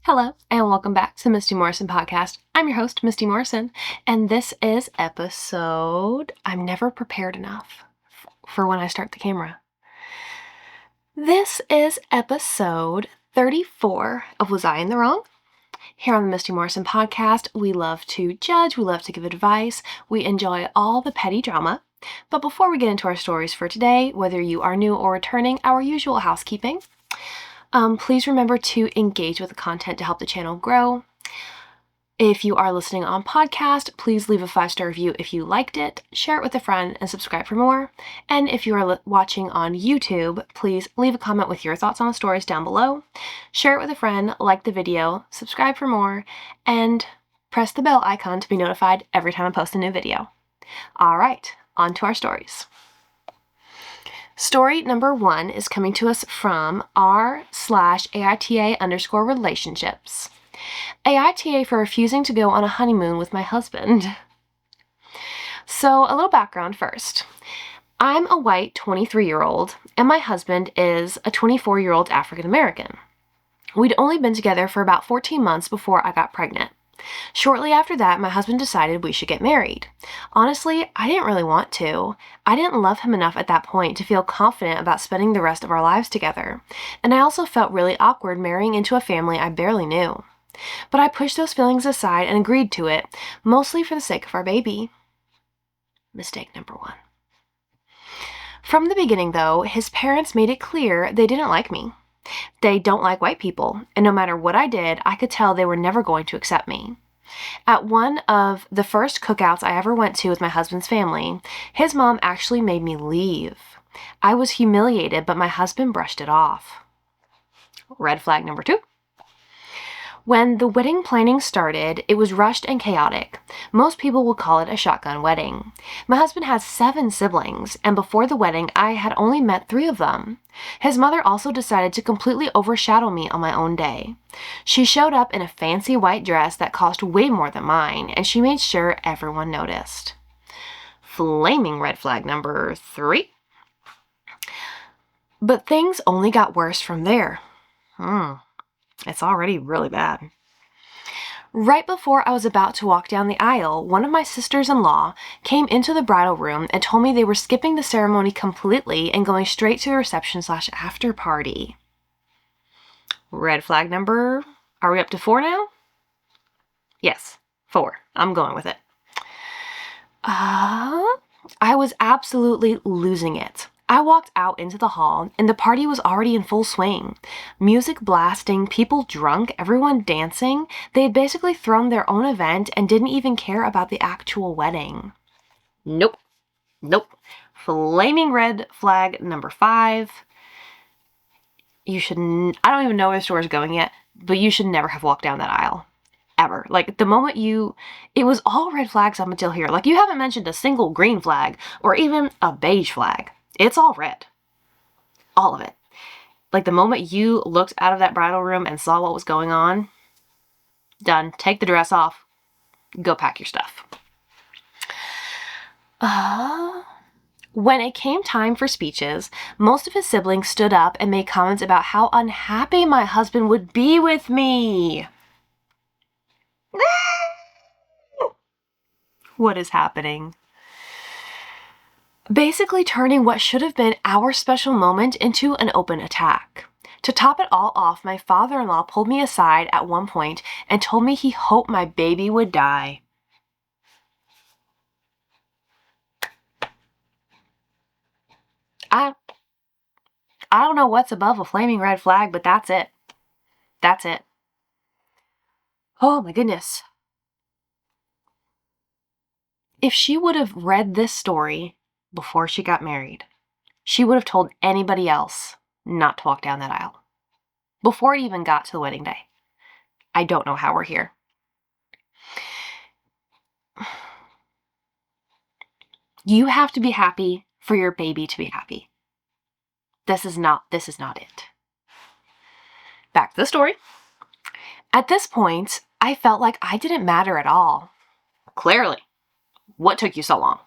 Hello, and welcome back to the Misty Morrison podcast. I'm your host, Misty Morrison, and this is episode... I'm never prepared enough for when I start the camera. This is episode 34 of Was I in the Wrong? Here on the Misty Morrison podcast, we love to judge, we love to give advice, we enjoy all the petty drama. But before we get into our stories for today, whether you are new or returning, our usual housekeeping. Please remember to engage with the content to help the channel grow. If you are listening on podcast, please leave a 5-star review if you liked it, share it with a friend, and subscribe for more. And if you are watching on YouTube, please leave a comment with your thoughts on the stories down below. Share it with a friend, like the video, subscribe for more, and press the bell icon to be notified every time I post a new video. All right, on to our stories. Story number 1 is coming to us from r/AITA_relationships. AITA for refusing to go on a honeymoon with my husband. So a little background first. I'm a white 23-year-old and my husband is a 24-year-old African American. We'd only been together for about 14 months before I got pregnant. Shortly after that, my husband decided we should get married. Honestly, I didn't really want to. I didn't love him enough at that point to feel confident about spending the rest of our lives together. And I also felt really awkward marrying into a family I barely knew. But I pushed those feelings aside and agreed to it, mostly for the sake of our baby. Mistake number 1. From the beginning, though, his parents made it clear they didn't like me. They don't like white people, and no matter what I did, I could tell they were never going to accept me. At one of the first cookouts I ever went to with my husband's family, his mom actually made me leave. I was humiliated, but my husband brushed it off. Red flag number 2. When the wedding planning started, it was rushed and chaotic. Most people would call it a shotgun wedding. My husband has 7 siblings, and before the wedding, I had only met 3 of them. His mother also decided to completely overshadow me on my own day. She showed up in a fancy white dress that cost way more than mine, and she made sure everyone noticed. Flaming red flag number 3. But things only got worse from there. It's already really bad. Right before I was about to walk down the aisle, one of my sisters-in-law came into the bridal room and told me they were skipping the ceremony completely and going straight to the reception/after party. Red flag number... Are we up to 4 now? Yes, 4. I'm going with it. I was absolutely losing it. I walked out into the hall, and the party was already in full swing. Music blasting, people drunk, everyone dancing. They had basically thrown their own event and didn't even care about the actual wedding. Nope. Flaming red flag number 5. You shouldn't... I don't even know where the story is going yet, but you should never have walked down that aisle. Ever. Like, the moment you... It was all red flags up until here. Like, you haven't mentioned a single green flag or even a beige flag. It's all red. All of it. Like the moment you looked out of that bridal room and saw what was going on, done. Take the dress off. Go pack your stuff. When it came time for speeches, most of his siblings stood up and made comments about how unhappy my husband would be with me. What is happening? Basically turning what should have been our special moment into an open attack. To top it all off, my father-in-law pulled me aside at one point and told me he hoped my baby would die. I don't know what's above a flaming red flag, but that's it. That's it. Oh my goodness. If she would have read this story before she got married, she would have told anybody else not to walk down that aisle before it even got to the wedding day. I don't know how we're here. You have to be happy for your baby to be happy. This is not it. Back to the story. At this point, I felt like I didn't matter at all. Clearly. What took you so long?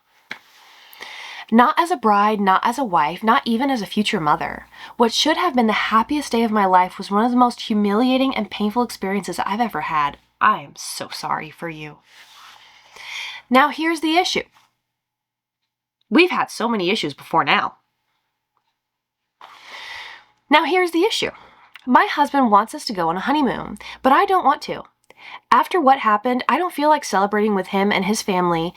Not as a bride, not as a wife, not even as a future mother. What should have been the happiest day of my life was one of the most humiliating and painful experiences I've ever had. I am so sorry for you. Now here's the issue. We've had so many issues before now. Now here's the issue. My husband wants us to go on a honeymoon, but I don't want to. After what happened, I don't feel like celebrating with him and his family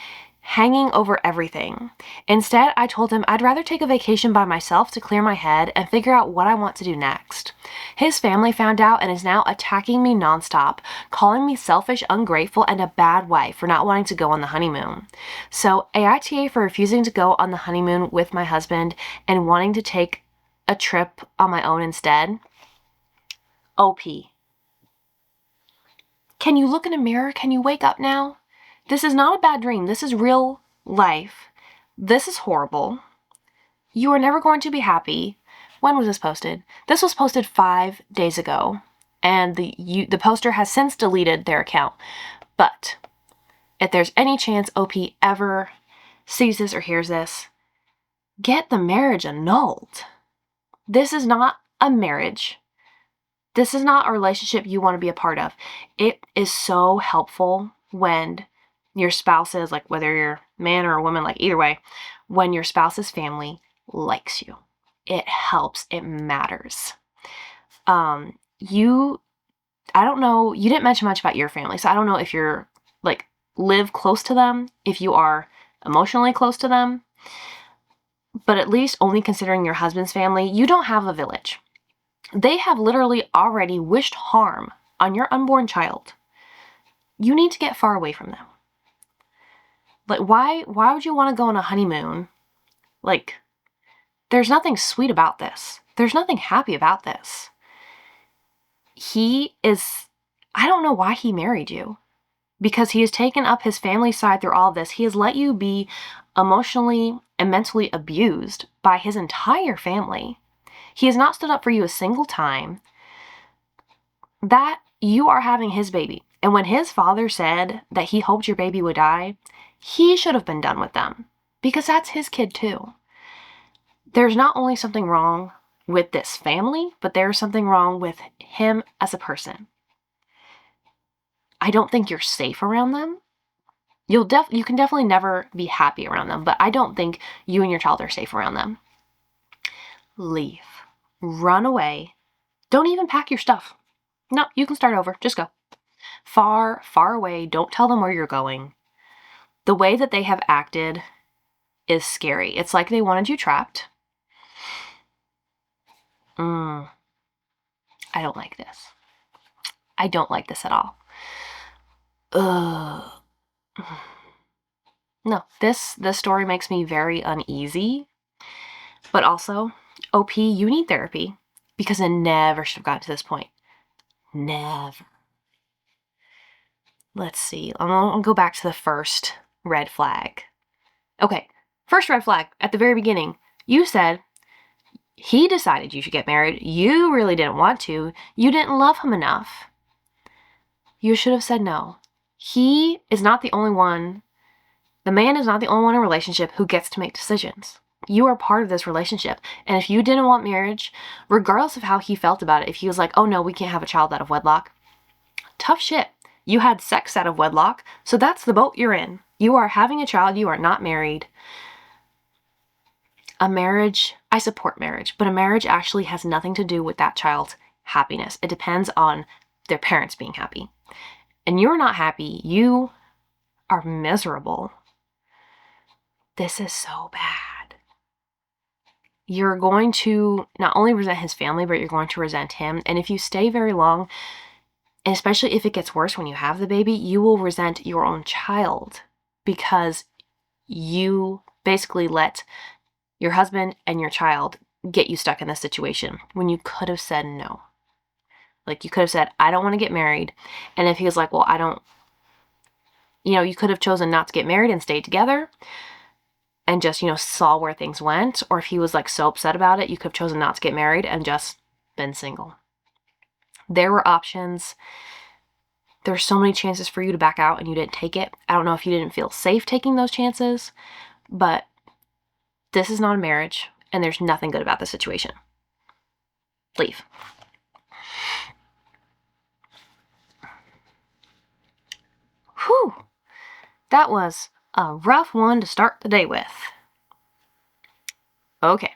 hanging over everything. Instead, I told him I'd rather take a vacation by myself to clear my head and figure out what I want to do next. His family found out and is now attacking me nonstop, calling me selfish, ungrateful, and a bad wife for not wanting to go on the honeymoon. So, AITA for refusing to go on the honeymoon with my husband and wanting to take a trip on my own instead. OP. Can you look in a mirror? Can you wake up now? This is not a bad dream. This is real life. This is horrible. You are never going to be happy. When was this posted? This was posted 5 days ago, and the poster has since deleted their account. But if there's any chance OP ever sees this or hears this, get the marriage annulled. This is not a marriage. This is not a relationship you want to be a part of. It is so helpful when your spouse's, like whether you're a man or a woman, like either way, when your spouse's family likes you. It helps. It matters. I don't know, you didn't mention much about your family, so I don't know if you're like live close to them, if you are emotionally close to them, but at least only considering your husband's family, you don't have a village. They have literally already wished harm on your unborn child. You need to get far away from them. Like, why would you want to go on a honeymoon? Like, there's nothing sweet about this. There's nothing happy about this. I don't know why he married you. Because he has taken up his family's side through all of this. He has let you be emotionally and mentally abused by his entire family. He has not stood up for you a single time. That you are having his baby. And when his father said that he hoped your baby would die, he should have been done with them. Because that's his kid too. There's not only something wrong with this family, but there's something wrong with him as a person. I don't think you're safe around them. You can definitely never be happy around them, but I don't think you and your child are safe around them. Leave. Run away. Don't even pack your stuff. No, you can start over. Just go. Far, far away. Don't tell them where you're going. The way that they have acted is scary. It's like they wanted you trapped. I don't like this. I don't like this at all. No, this story makes me very uneasy. But also, OP, you need therapy because it never should have gotten to this point. Never. Let's see. I'll go back to the first red flag. Okay, first red flag at the very beginning. You said he decided you should get married. You really didn't want to. You didn't love him enough. You should have said no. He is not the only one. The man is not the only one in a relationship who gets to make decisions. You are part of this relationship. And if you didn't want marriage, regardless of how he felt about it, if he was like, oh no, we can't have a child out of wedlock, tough shit. You had sex out of wedlock, so that's the boat you're in. You are having a child, you are not married. A marriage, I support marriage, but a marriage actually has nothing to do with that child's happiness. It depends on their parents being happy. And you're not happy, you are miserable. This is so bad. You're going to not only resent his family, but you're going to resent him. And if you stay very long, and especially if it gets worse when you have the baby, you will resent your own child because you basically let your husband and your child get you stuck in this situation when you could have said no. Like you could have said, I don't want to get married. And if he was like, well, you could have chosen not to get married and stayed together and just, saw where things went. Or if he was like so upset about it, you could have chosen not to get married and just been single. There were options. There were so many chances for you to back out and you didn't take it. I don't know if you didn't feel safe taking those chances, but This is not a marriage, and there's nothing good about the situation. Leave. Whew. That was a rough one to start the day with. Okay.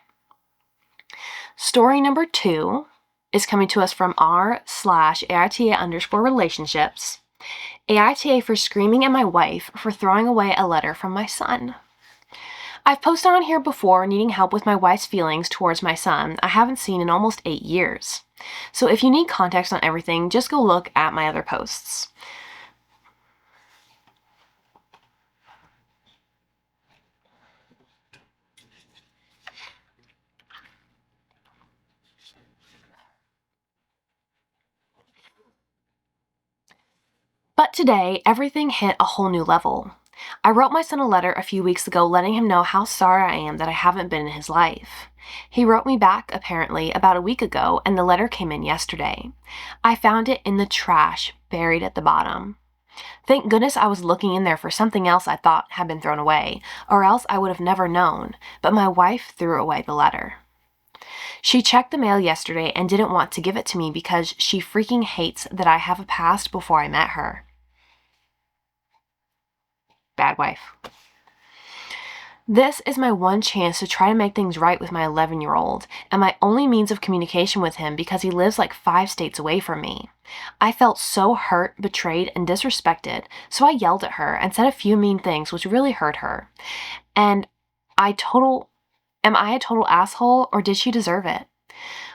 Story number 2 is coming to us from r/AITA_relationships. AITA for screaming at my wife for throwing away a letter from my son. I've posted on here before needing help with my wife's feelings towards my son I haven't seen in almost 8 years. So if you need context on everything, just go look at my other posts. But today, everything hit a whole new level. I wrote my son a letter a few weeks ago letting him know how sorry I am that I haven't been in his life. He wrote me back, apparently, about a week ago, and the letter came in yesterday. I found it in the trash, buried at the bottom. Thank goodness I was looking in there for something else I thought had been thrown away, or else I would have never known, but my wife threw away the letter. She checked the mail yesterday and didn't want to give it to me because she freaking hates that I have a past before I met her. Bad wife. This is my one chance to try to make things right with my 11-year-old, and my only means of communication with him because he lives like 5 states away from me. I felt so hurt, betrayed, and disrespected, so I yelled at her and said a few mean things which really hurt her. And am I a total asshole, or did she deserve it?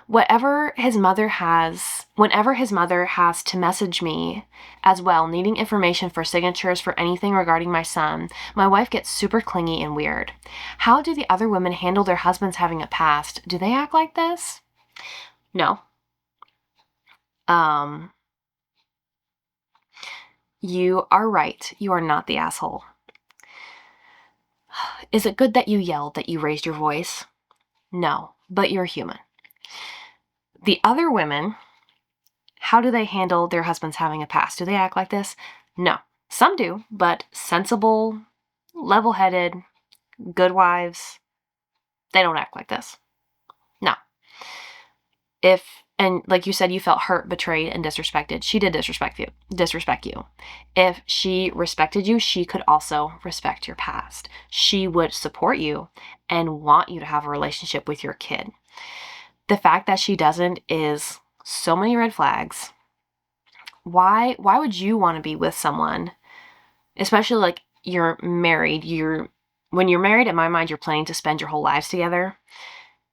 Whenever his mother has to message me as well, needing information for signatures for anything regarding my son, my wife gets super clingy and weird. How do the other women handle their husbands having a past? Do they act like this? No. You are right. You are not the asshole. Is it good that you yelled, that you raised your voice? No, but you're human. The other women, how do they handle their husbands having a past? Do they act like this? No. Some do, but sensible, level-headed, good wives, they don't act like this. No. And like you said, you felt hurt, betrayed, and disrespected. She did disrespect you. If she respected you, she could also respect your past. She would support you and want you to have a relationship with your kid. The fact that she doesn't is so many red flags. Why would you want to be with someone, especially like you're married? When you're married, in my mind, you're planning to spend your whole lives together.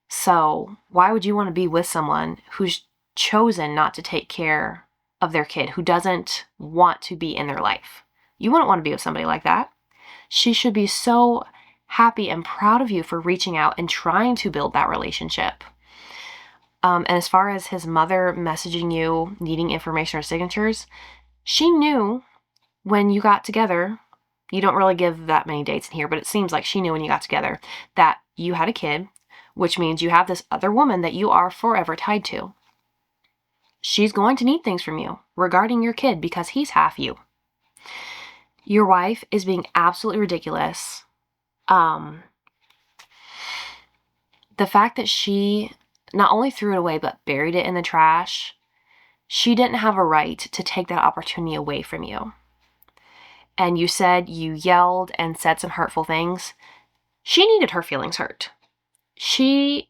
So why would you want to be with someone who's chosen not to take care of their kid, who doesn't want to be in their life? You wouldn't want to be with somebody like that. She should be so happy and proud of you for reaching out and trying to build that relationship. And as far as his mother messaging you, needing information or signatures, she knew when you got together, you don't really give that many dates in here, but it seems like she knew when you got together that you had a kid, which means you have this other woman that you are forever tied to. She's going to need things from you regarding your kid because he's half you. Your wife is being absolutely ridiculous. The fact that she not only threw it away, but buried it in the trash, she didn't have a right to take that opportunity away from you. And you said you yelled and said some hurtful things. She needed her feelings hurt. I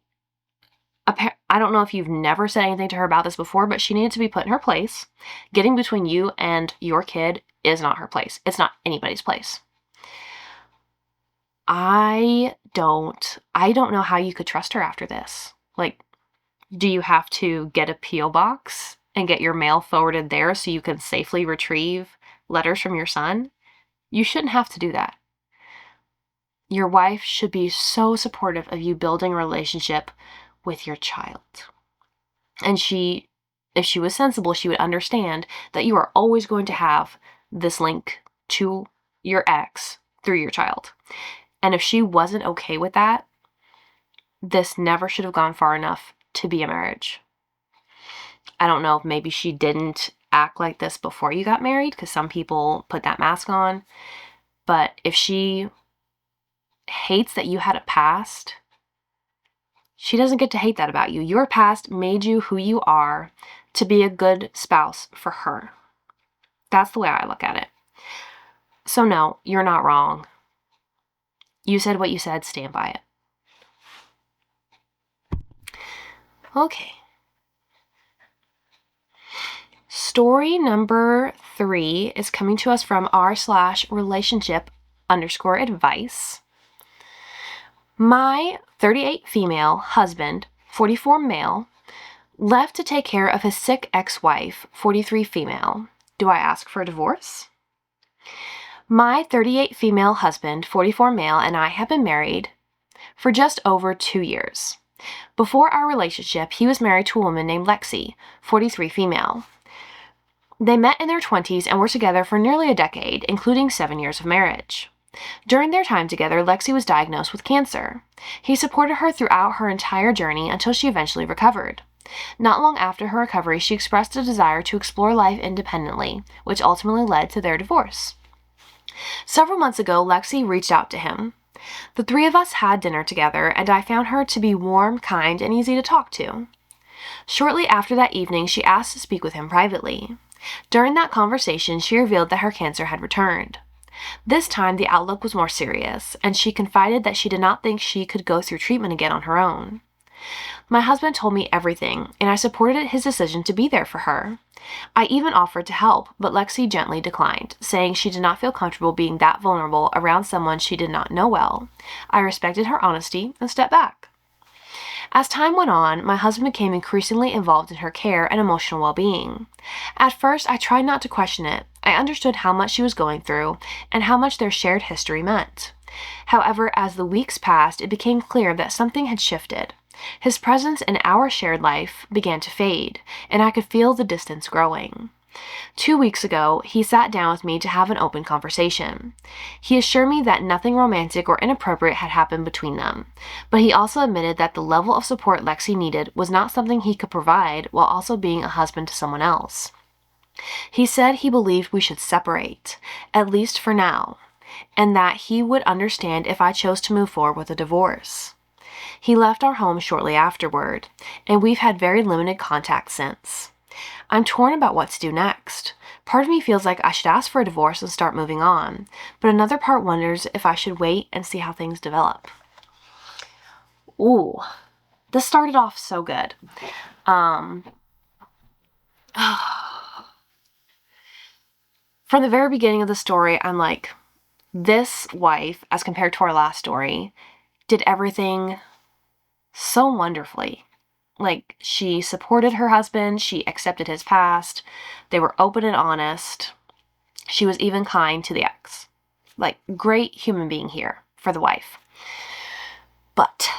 don't know if you've never said anything to her about this before, but she needed to be put in her place. Getting between you and your kid is not her place. It's not anybody's place. I don't know how you could trust her after this. Like, do you have to get a P.O. box and get your mail forwarded there so you can safely retrieve letters from your son? You shouldn't have to do that. Your wife should be so supportive of you building a relationship with your child. And if she was sensible, she would understand that you are always going to have this link to your ex through your child. And if she wasn't okay with that, this never should have gone far enough to be a marriage. I don't know if maybe she didn't act like this before you got married, because some people put that mask on. But if she hates that you had a past, she doesn't get to hate that about you. Your past made you who you are to be a good spouse for her. That's the way I look at it. So no, you're not wrong. You said what you said, stand by it. Okay. Story number 3 is coming to us from r/relationship_advice. My 38 female husband, 44 male, left to take care of his sick ex-wife, 43 female. Do I ask for a divorce? My 38 female husband, 44 male, and I have been married for just over 2 years. Before our relationship, he was married to a woman named Lexi, 43 female. They met in their 20s and were together for nearly a decade, including 7 years of marriage. During their time together, Lexi was diagnosed with cancer. He supported her throughout her entire journey until she eventually recovered. Not long after her recovery, she expressed a desire to explore life independently, which ultimately led to their divorce. Several months ago, Lexi reached out to him. The 3 of us had dinner together, and I found her to be warm, kind, and easy to talk to. Shortly after that evening, she asked to speak with him privately. During that conversation, she revealed that her cancer had returned. This time, the outlook was more serious, and she confided that she did not think she could go through treatment again on her own. My husband told me everything, and I supported his decision to be there for her. I even offered to help, but Lexi gently declined, saying she did not feel comfortable being that vulnerable around someone she did not know well. I respected her honesty and stepped back. As time went on, my husband became increasingly involved in her care and emotional well-being. At first, I tried not to question it. I understood how much she was going through and how much their shared history meant. However, as the weeks passed, it became clear that something had shifted. His presence in our shared life began to fade, and I could feel the distance growing. 2 weeks ago, he sat down with me to have an open conversation. He assured me that nothing romantic or inappropriate had happened between them, but he also admitted that the level of support Lexi needed was not something he could provide while also being a husband to someone else. He said he believed we should separate, at least for now, and that he would understand if I chose to move forward with a divorce. He left our home shortly afterward, and we've had very limited contact since. I'm torn about what to do next. Part of me feels like I should ask for a divorce and start moving on, but another part wonders if I should wait and see how things develop. Ooh, this started off so good. From the very beginning of the story, I'm like, this wife, as compared to our last story, did everything so wonderfully. Like, she supported her husband, she accepted his past, they were open and honest, she was even kind to the ex. Like, great human being here for the wife. But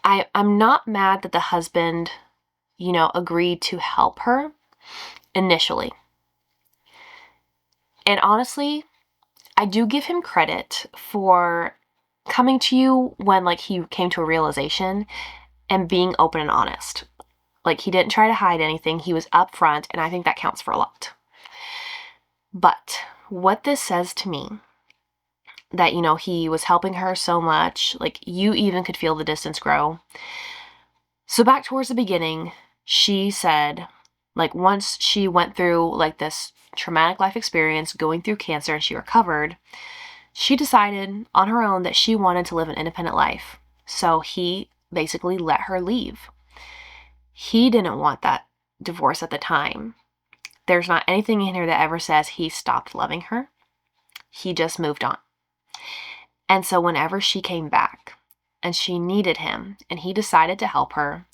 I'm not mad that the husband, agreed to help her initially. And honestly, I do give him credit for coming to you when, he came to a realization and being open and honest. He didn't try to hide anything. He was upfront, and I think that counts for a lot. But what this says to me, that, he was helping her so much, you even could feel the distance grow. So back towards the beginning, she said, once she went through, this traumatic life experience, going through cancer, and she recovered, she decided on her own that she wanted to live an independent life. So he basically let her leave. He didn't want that divorce at the time. There's not anything in here that ever says he stopped loving her. He just moved on. And so whenever she came back and she needed him and he decided to help her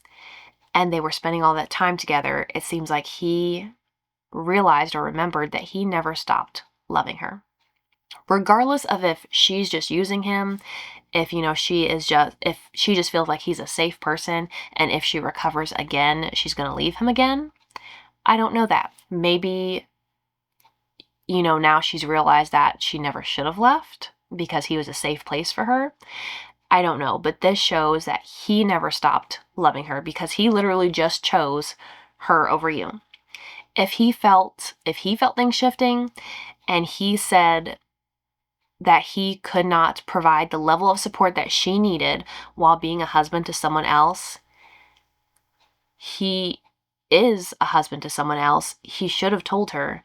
and they were spending all that time together, it seems like he realized or remembered that he never stopped loving her. Regardless of if she's just using him, if she just feels like he's a safe person, and if she recovers again, she's going to leave him again. I don't know that. Maybe, now she's realized that she never should have left because he was a safe place for her. I don't know, but this shows that he never stopped loving her because he literally just chose her over you. If he felt things shifting and he said, that he could not provide the level of support that she needed while being a husband to someone else. He is a husband to someone else. He should have told her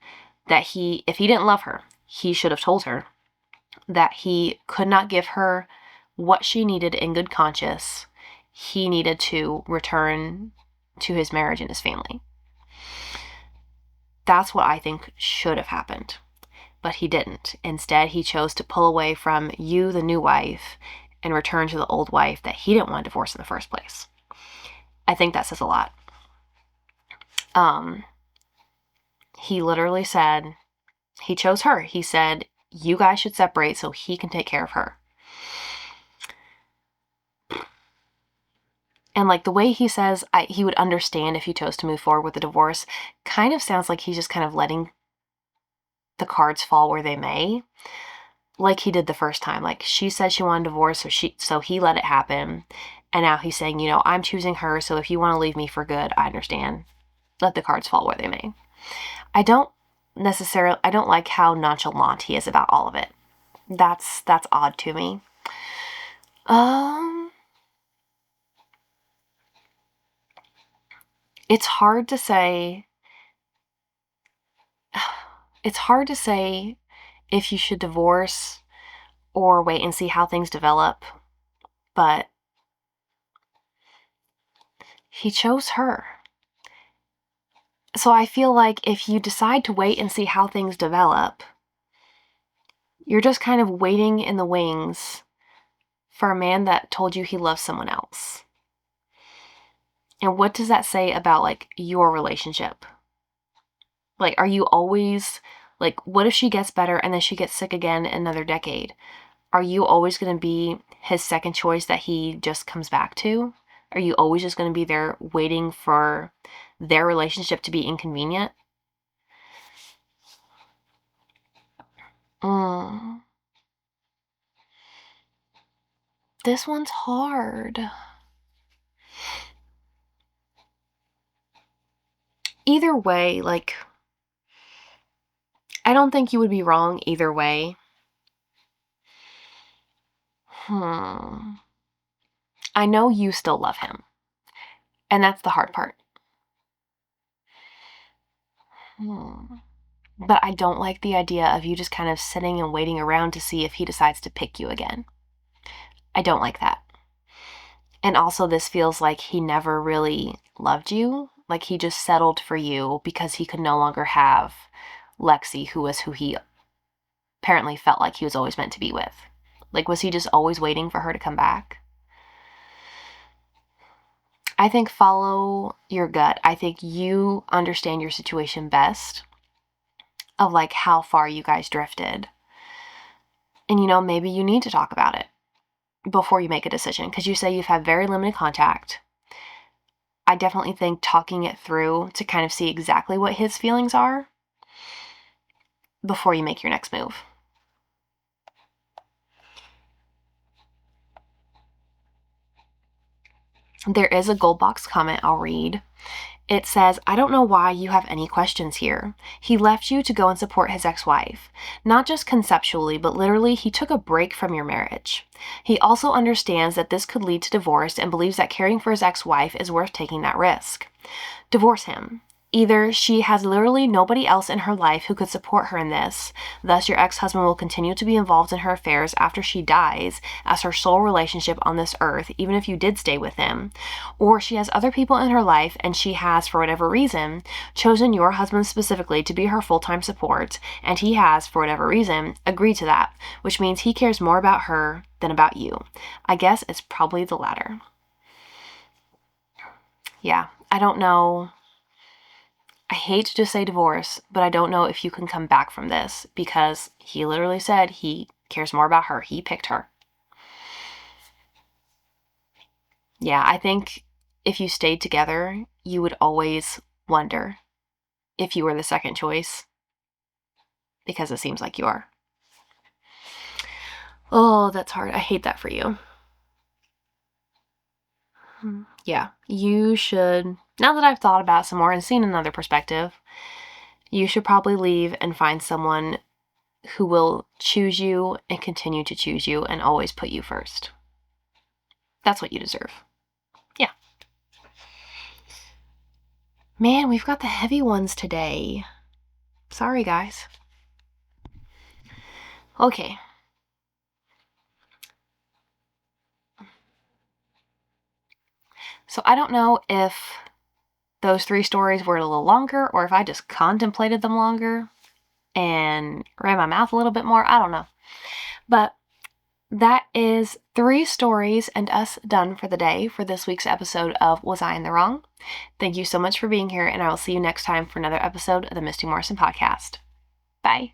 that if he didn't love her, he should have told her that he could not give her what she needed in good conscience. He needed to return to his marriage and his family. That's what I think should have happened. But he didn't. Instead, he chose to pull away from you, the new wife, and return to the old wife that he didn't want to divorce in the first place. I think that says a lot. He literally said, he chose her. He said, you guys should separate so he can take care of her. And like the way he says he would understand if he chose to move forward with the divorce kind of sounds like he's just kind of letting the cards fall where they may, like he did the first time. Like she said she wanted a divorce, so he let it happen. And now he's saying, I'm choosing her, so if you want to leave me for good, I understand. Let the cards fall where they may. I don't like how nonchalant he is about all of it. That's odd to me. It's hard to say. It's hard to say if you should divorce or wait and see how things develop, but he chose her. So I feel like if you decide to wait and see how things develop, you're just kind of waiting in the wings for a man that told you he loves someone else. And what does that say about, like, your relationship? Like, are you always, like, what if she gets better and then she gets sick again in another decade? Are you always going to be his second choice that he just comes back to? Are you always just going to be there waiting for their relationship to be inconvenient? This one's hard. Either way, like, I don't think you would be wrong either way. I know you still love him. And that's the hard part. But I don't like the idea of you just kind of sitting and waiting around to see if he decides to pick you again. I don't like that. And also, this feels like he never really loved you. Like he just settled for you because he could no longer have Lexi, who was who he apparently felt like he was always meant to be with. Like, was he just always waiting for her to come back? I think follow your gut. I think you understand your situation best of like how far you guys drifted. And maybe you need to talk about it before you make a decision, because you say you've had very limited contact. I definitely think talking it through to kind of see exactly what his feelings are before you make your next move. There is a gold box comment I'll read. It says, I don't know why you have any questions here. He left you to go and support his ex-wife. Not just conceptually, but literally, he took a break from your marriage. He also understands that this could lead to divorce and believes that caring for his ex-wife is worth taking that risk. Divorce him. Either she has literally nobody else in her life who could support her in this, thus your ex-husband will continue to be involved in her affairs after she dies as her sole relationship on this earth, even if you did stay with him, or she has other people in her life and she has, for whatever reason, chosen your husband specifically to be her full-time support, and he has, for whatever reason, agreed to that, which means he cares more about her than about you. I guess it's probably the latter. Yeah, I don't know. I hate to just say divorce, but I don't know if you can come back from this because he literally said he cares more about her. He picked her. Yeah, I think if you stayed together, you would always wonder if you were the second choice because it seems like you are. Oh, that's hard. I hate that for you. Yeah, you should, now that I've thought about it some more and seen another perspective, you should probably leave and find someone who will choose you and continue to choose you and always put you first. That's what you deserve. Yeah. Man, we've got the heavy ones today. Sorry, guys. Okay. So I don't know if those 3 stories were a little longer or if I just contemplated them longer and ran my mouth a little bit more. I don't know. But that is 3 stories and us done for the day for this week's episode of Was I in the Wrong? Thank you so much for being here, and I will see you next time for another episode of the Misty Morrison Podcast. Bye.